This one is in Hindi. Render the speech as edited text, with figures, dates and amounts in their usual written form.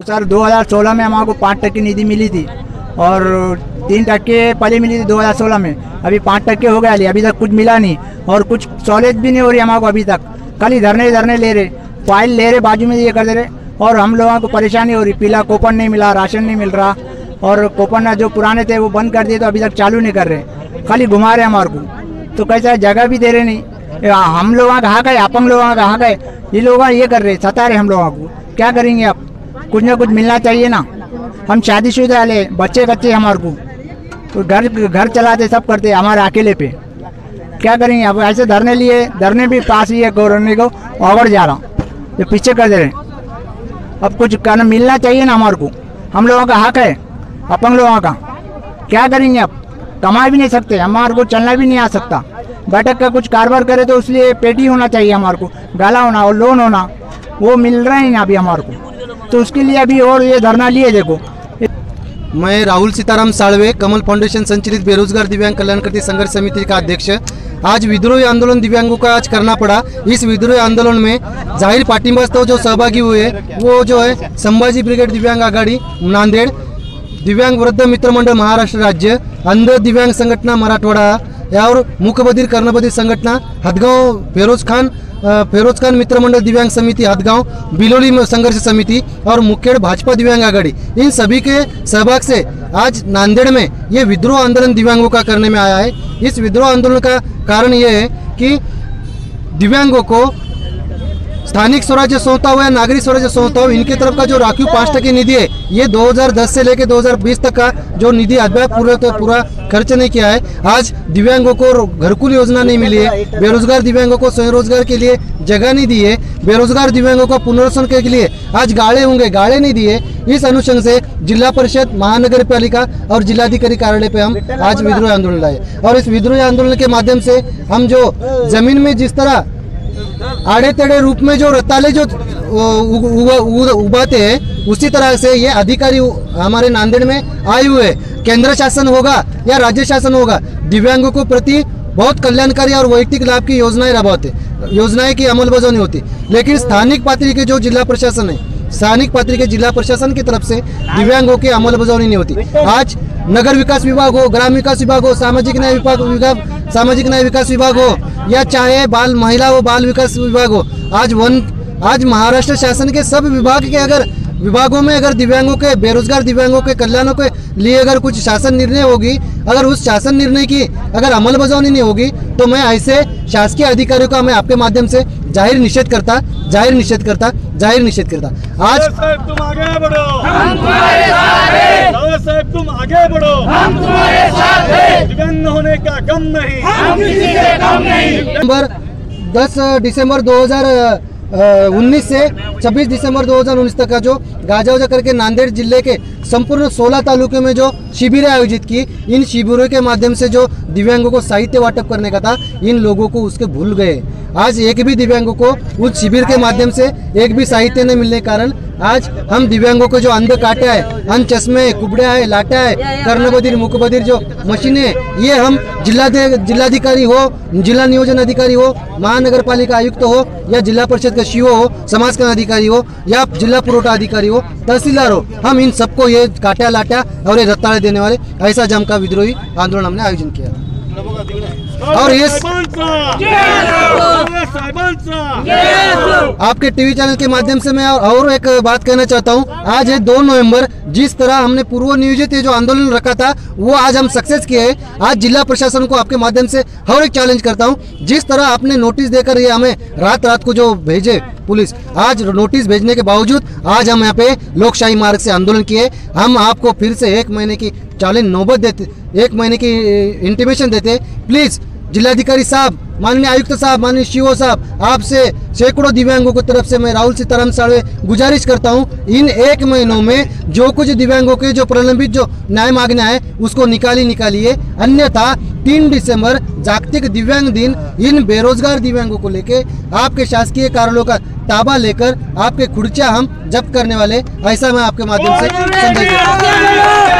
सर 2016 में हमारे को 5% निधि मिली थी और 3% पहले मिली थी 2016 में। अभी 5% हो गया, अभी तक कुछ मिला नहीं और कुछ सहूलियत भी नहीं हो रही हमारे को अभी तक। कल ही धरने ले रहे, फाइल ले रहे, बाजू में ये कर दे रहे और हम लोगों को परेशानी हो रही। पीला कूपन नहीं मिला, राशन नहीं मिल रहा और कूपन जो पुराने थे वो बंद कर दिए तो अभी तक चालू नहीं कर रहे, खाली घुमा रहे हमारे को। तो कैसा जगह भी दे रहे नहीं। हम लोग कहाँ गए, अपंग लोग कहाँ गए, ये लोग ये कर रहे, सता रहे हम लोगों को। क्या करेंगे अब, कुछ ना कुछ मिलना चाहिए ना। हम शादीशुदा वाले बच्चे हमारे को तो घर चलाते सब करते हमारे अकेले पे। क्या करेंगे अब, ऐसे धरने लिए, धरने भी पास ही है गवर्नमेंट को ओवर जा रहा जो पीछे कर दे रहे। अब कुछ करना मिलना चाहिए ना हमारे को, हम लोगों का हक है अपंग लोगों का। क्या करेंगे अब, कमा भी नहीं सकते, हमारे को चलना भी नहीं आ सकता। बैठक का कुछ कारोबार करे तो उसलिए पेटी होना चाहिए हमारे को, गाला होना और लोन होना, वो मिल रहा है ना अभी हमारे को। तो उसके लिए अभी और ये धरना लिए। देखो, मैं राहुल सीताराम साळवे, कमल फाउंडेशन संचालित बेरोजगार दिव्यांग कल्याणकारी संघर्ष समिति का अध्यक्ष। आज विद्रोही आंदोलन दिव्यांगों का आज करना पड़ा। इस विद्रोही आंदोलन में जाहिर पाठिंबास्तव जो सहभागी हुए वो जो है संभाजी ब्रिगेड दिव्यांग आघाड़ी नांदेड़, दिव्यांग वृद्ध मित्र मंडल महाराष्ट्र राज्य, अंध दिव्यांग संघटना मराठवाड़ा और मूकबधिर कर्णबधिर संघटना हदगांव, फेरोज खान मित्र मंडल दिव्यांग समिति हदगांव, बिलोली संघर्ष समिति और मुखेड़ भाजपा दिव्यांग आघाड़ी, इन सभी के सहभाग से आज नांदेड़ में ये विद्रोह आंदोलन दिव्यांगों का करने में आया है। इस विद्रोह आंदोलन का कारण ये है कि दिव्यांगों को स्थानिक स्वराज्य संस्था हो या नागरिक स्वराज्य संस्था हो, इनकी तरफ का जो राखीव 5% निधि है, ये 2010 से लेकर 2020 तक का जो निधि अभी पूरा खर्च नहीं किया है। आज दिव्यांगों को घरकुल योजना नहीं मिली है, बेरोजगार दिव्यांगों को स्वरोजगार के लिए जगह नहीं दी है, बेरोजगार दिव्यांगों को पुनर्वसन के लिए आज गाड़े होंगे, गाड़े नहीं दिए। इस अनुषंग से जिला परिषद, महानगर पालिका और जिलाधिकारी कार्यालय पे हम आज विद्रोह आंदोलन लाए और इस विद्रोह आंदोलन के माध्यम से हम जो जमीन में जिस तरह आड़े तेड़े रूप में जो रताले जो उबाते हैं, उसी तरह से ये अधिकारी हमारे नांदेड़ में आए हुए। केंद्र शासन होगा या राज्य शासन होगा, दिव्यांगों को प्रति बहुत कल्याणकारी और वैयक्तिक लाभ की योजनाएं रबाते, योजनाएं की अमलबजावनी होती, लेकिन स्थानिक पातळी के जो जिला प्रशासन है, स्थानिक पातळी के जिला प्रशासन की तरफ से दिव्यांगों की अमलबजावनी नहीं होती। आज नगर विकास विभाग हो, ग्राम विकास विभाग हो, सामाजिक न्याय विकास विभाग हो या चाहे बाल महिला हो, बाल विकास विभाग हो, आज महाराष्ट्र शासन के सब विभाग के अगर विभागों में अगर दिव्यांगों के, बेरोजगार दिव्यांगों के कल्याणों के लिए अगर कुछ शासन निर्णय होगी, अगर उस शासन निर्णय की अगर अमलबजावनी नहीं होगी तो मैं ऐसे शासकीय अधिकारियों का मैं आपके माध्यम से जाहिर निषेध करता। आज तुम आगे बढ़ो, हम तुम्हारे साथ हैं। साहब तुम आगे बढ़ो, हम तुम्हारे साथ हैं। दिव्यांग होने का गम नहीं, हम किसी से कम नहीं। 10 दिसंबर 2019 से 26 दिसंबर 2019 तक का जो गाजावजा करके नांदेड़ जिले के संपूर्ण 16 तालुके में जो शिविरें आयोजित की, इन शिविरों के माध्यम से जो दिव्यांगों को साहित्य वाटप करने का था, इन लोगों को उसके भूल गए। आज एक भी दिव्यांगों को उस शिविर के माध्यम से एक भी साहित्य नहीं मिलने के कारण आज हम दिव्यांगों को जो अंध काटा है, अंध चश्मे, कुबड़ा है, लाटा है, कर्णबधिर, मुखबधिर जो मशीनें, ये हम जिलाधिकारी हो, जिला नियोजन अधिकारी हो, महानगर पालिका आयुक्त हो या जिला परिषद का सीईओ हो, समाज कल्याण अधिकारी हो या जिला पुरवठा अधिकारी हो, तहसीलदार हो, हम इन सबको ये काटा लाटा और ये रत्ताड़े देने वाले ऐसा जम का विद्रोही आंदोलन हमने आयोजन किया। और ये आपके टीवी चैनल के माध्यम से मैं और एक बात कहना चाहता हूँ। आज है 2 नवंबर, जिस तरह हमने पूर्व नियोजित जो आंदोलन रखा था वो आज हम सक्सेस किए हैं। आज जिला प्रशासन को आपके माध्यम से और एक चैलेंज करता हूँ, जिस तरह आपने नोटिस देकर ये हमें रात को जो भेजे पुलिस, आज नोटिस भेजने के बावजूद आज हम यहाँ पे लोकशाही मार्ग से आंदोलन किए। हम आपको फिर से 1 महीने की चैलेंज नौबत देते, 1 महीने की इंटीमेशन देते। प्लीज जिलाधिकारी साहब, माननीय आयुक्त साहब, माननीय सीईओ साहब, आपसे सैकड़ों दिव्यांगों की तरफ से मैं राहुल सीताराम साळवे गुजारिश करता हूं, इन 1 महीनों में जो कुछ दिव्यांगों के जो प्रलंबित जो न्याय मांगना है उसको निकालिए, अन्यथा 3 दिसंबर जागतिक दिव्यांग दिन, इन बेरोजगार दिव्यांगों को लेके आपके शासकीय कार्यालयों का ताबा लेकर आपके खुर्चियां हम जब्त करने वाले, ऐसा मैं आपके माध्यम से संदेश देता हूं।